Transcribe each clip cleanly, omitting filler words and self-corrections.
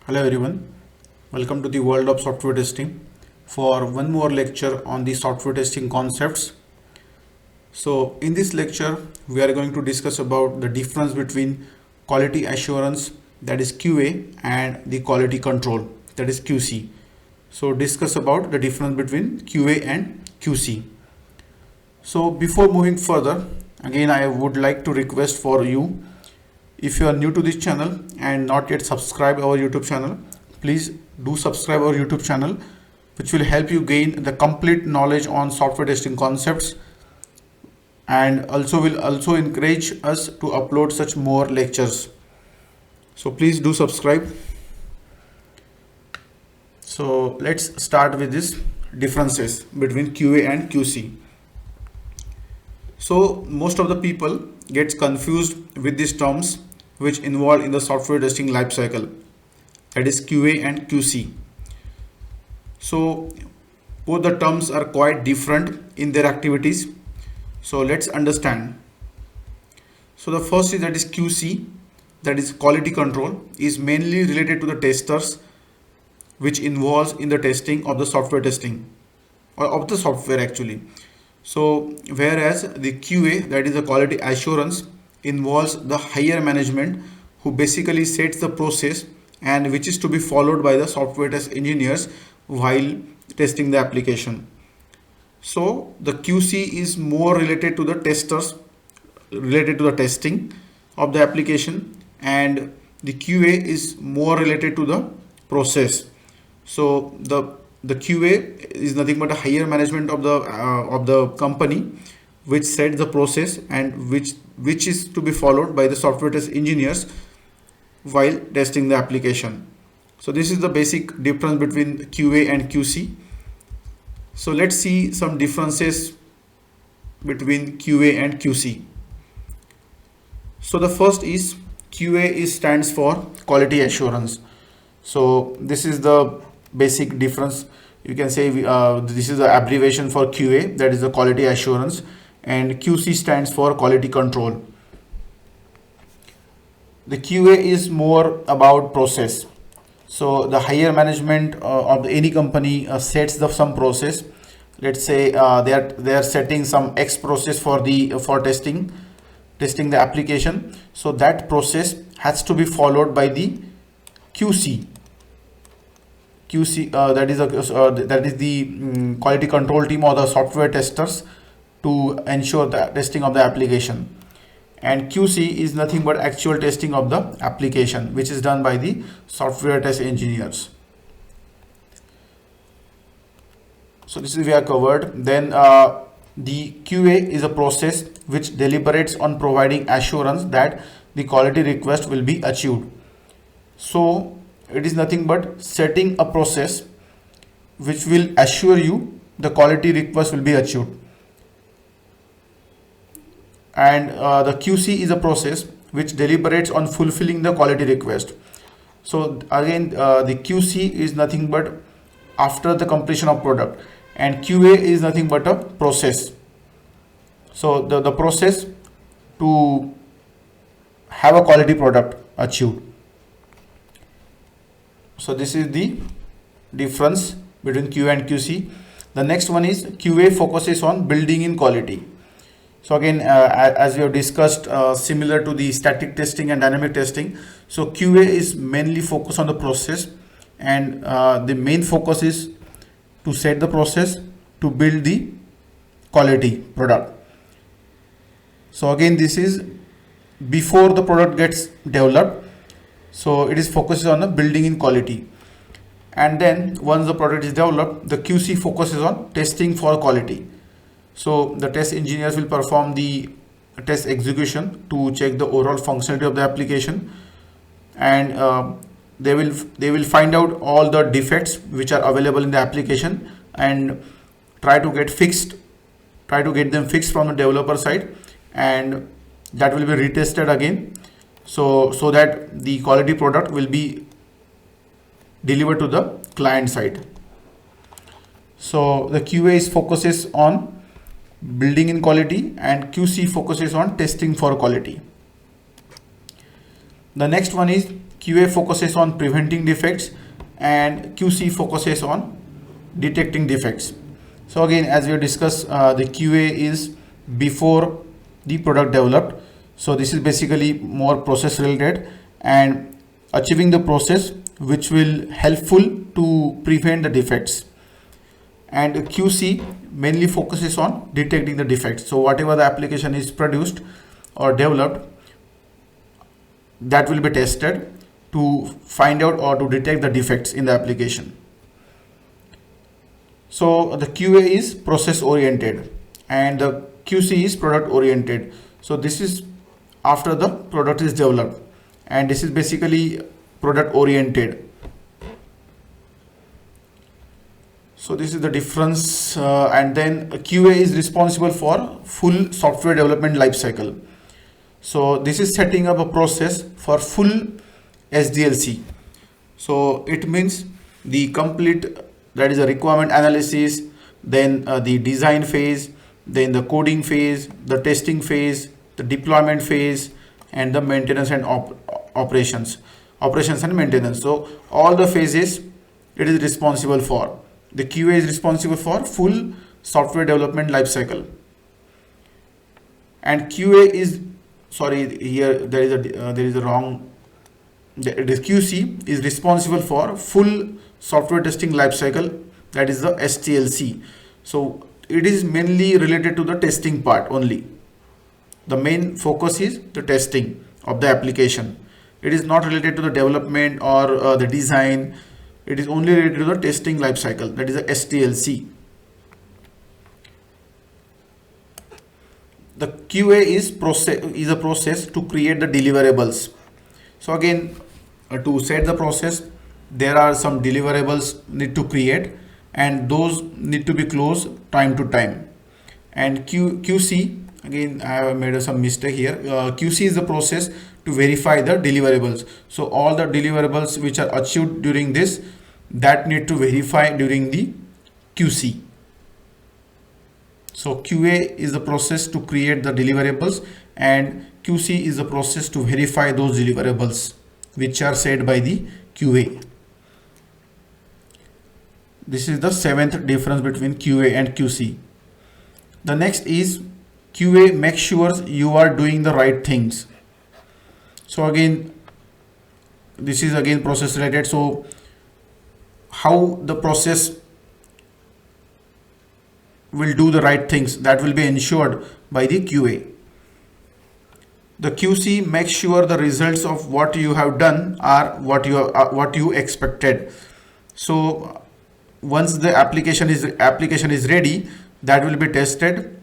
Hello everyone, welcome to the world of software testing for one more lecture on the software testing concepts. So in this lecture we are going to discuss about the difference between quality assurance, that is QA, and the quality control, that is QC. So discuss about the difference between QA and QC. So before moving further, again I would like to request for you, if you are new to this channel and not yet subscribed our YouTube channel, please do subscribe our YouTube channel, which will help you gain the complete knowledge on software testing concepts, and also will encourage us to upload such more lectures. So please do subscribe. So let's start with this differences between QA and QC. So most of the people gets confused with these terms which involved in the software testing lifecycle, that is QA and QC. So both the terms are quite different in their activities. So let's understand. So the first is that is QC, that is quality control, is mainly related to the testers, which involves in the testing of the software testing or of the software actually. So whereas the QA, that is the quality assurance, involves the higher management who basically sets the process and which is to be followed by the software test engineers while testing the application. So the QC is more related to the testers, related to the testing of the application, and the QA is more related to the process. So the QA is nothing but a higher management of the company which sets the process and which is to be followed by the software test engineers while testing the application. So this is the basic difference between QA and QC. So let's see some differences between QA and QC. So the first is QA stands for quality assurance. So this is the basic difference. You can say this is the abbreviation for QA, that is the quality assurance, and QC stands for quality control. The QA is more about process. So the higher management of any company sets some process. Let's say they are setting some X process for testing the application. So that process has to be followed by the QC. QC that is the quality control team or the software testers to ensure the testing of the application, and QC is nothing but actual testing of the application, which is done by the software test engineers. So this is we are covered. Then the QA is a process which deliberates on providing assurance that the quality request will be achieved. So it is nothing but setting a process which will assure you the quality request will be achieved. And the QC is a process which deliberates on fulfilling the quality request. So again, the QC is nothing but after the completion of product, and QA is nothing but a process. So the process to have a quality product achieved. So this is the difference between QA and QC. The next one is QA focuses on building in quality. So again, as we have discussed, similar to the static testing and dynamic testing, so QA is mainly focused on the process, and the main focus is to set the process to build the quality product. So again, this is before the product gets developed. So it is focused on the building in quality, and then once the product is developed, the QC focuses on testing for quality. So the test engineers will perform the test execution to check the overall functionality of the application, and they will find out all the defects which are available in the application and try to get them fixed from the developer side, and that will be retested again, so that the quality product will be delivered to the client side. So the QA focuses on building in quality, and QC focuses on testing for quality. The next one is QA focuses on preventing defects and QC focuses on detecting defects. So again, as we discussed, the QA is before the product developed. So this is basically more process related and achieving the process which will helpful to prevent the defects. And QC mainly focuses on detecting the defects. So whatever the application is produced or developed, that will be tested to find out or to detect the defects in the application. So the QA is process oriented and the QC is product oriented. So this is after the product is developed, and this is basically product oriented. So this is the difference, and then QA is responsible for full software development lifecycle. So this is setting up a process for full SDLC. So it means the complete, that is a requirement analysis, then the design phase, then the coding phase, the testing phase, the deployment phase, and the maintenance and operations and maintenance. So all the phases it is responsible for. The QA is responsible for full software development lifecycle, and QA is, sorry, here there is a wrong. The QC is responsible for full software testing lifecycle, that is the SDLC. So it is mainly related to the testing part only. The main focus is the testing of the application. It is not related to the development or the design. It is only related to the testing lifecycle, that is the SDLC. The QA is a process to create the deliverables. So again, to set the process, there are some deliverables need to create, and those need to be closed time to time. And QC, again I have made some mistake here. QC is the process to verify the deliverables. So all the deliverables which are achieved during this, that need to verify during the QC. So QA is the process to create the deliverables, and QC is the process to verify those deliverables which are set by the QA. This is the seventh difference between QA and QC. The next is QA makes sure you are doing the right things. So again, this is again process related. So how the process will do the right things, that will be ensured by the QA. The QC makes sure the results of what you have done are what you expected. So once the application is ready, that will be tested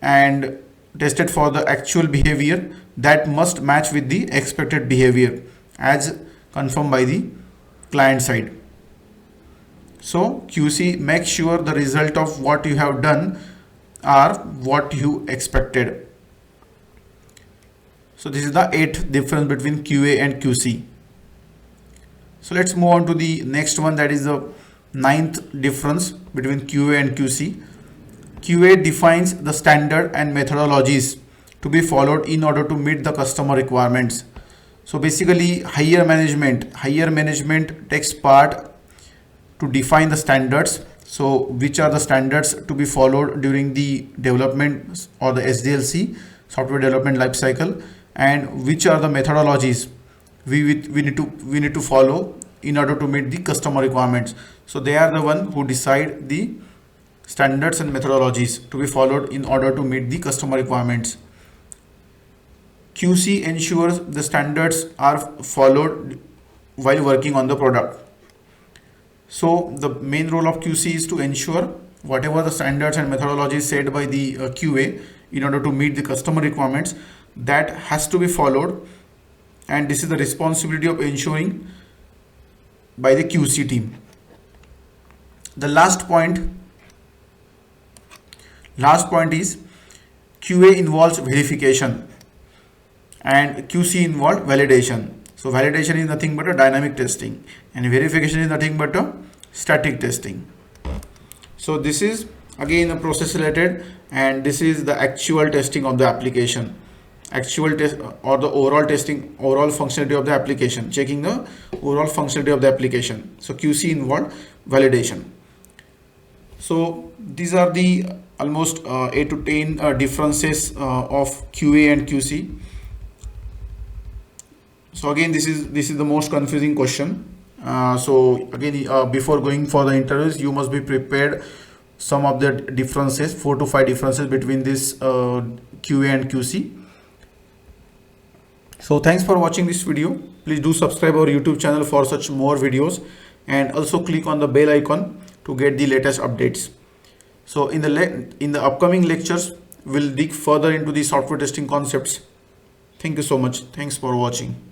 and tested for the actual behavior that must match with the expected behavior as confirmed by the client side. So QC makes sure the result of what you have done are what you expected. So this is the eighth difference between QA and QC. So let's move on to the next one, that is the ninth difference between QA and QC. QA defines the standard and methodologies to be followed in order to meet the customer requirements. So basically higher management takes part to define the standards. So which are the standards to be followed during the development or the SDLC, software development lifecycle, and which are the methodologies we need to follow in order to meet the customer requirements. So they are the one who decide the standards and methodologies to be followed in order to meet the customer requirements. QC ensures the standards are followed while working on the product. So the main role of QC is to ensure whatever the standards and methodologies set by the QA in order to meet the customer requirements, that has to be followed, and this is the responsibility of ensuring by the QC team. The last point is QA involves verification and QC involves validation. So validation is nothing but a dynamic testing, and verification is nothing but a static testing. So this is again a process related, and this is the actual testing of the application. actual test or the overall testing, overall functionality of the application, checking the overall functionality of the application. So QC involved validation. So these are the almost 8 to 10 differences of QA and QC. So again, this is the most confusing question. So again, before going for the interviews, you must be prepared some of the differences, 4 to 5 differences between this QA and QC. So thanks for watching this video. Please do subscribe our YouTube channel for such more videos, and also click on the bell icon to get the latest updates. So in the upcoming lectures, we'll dig further into the software testing concepts. Thank you so much. Thanks for watching.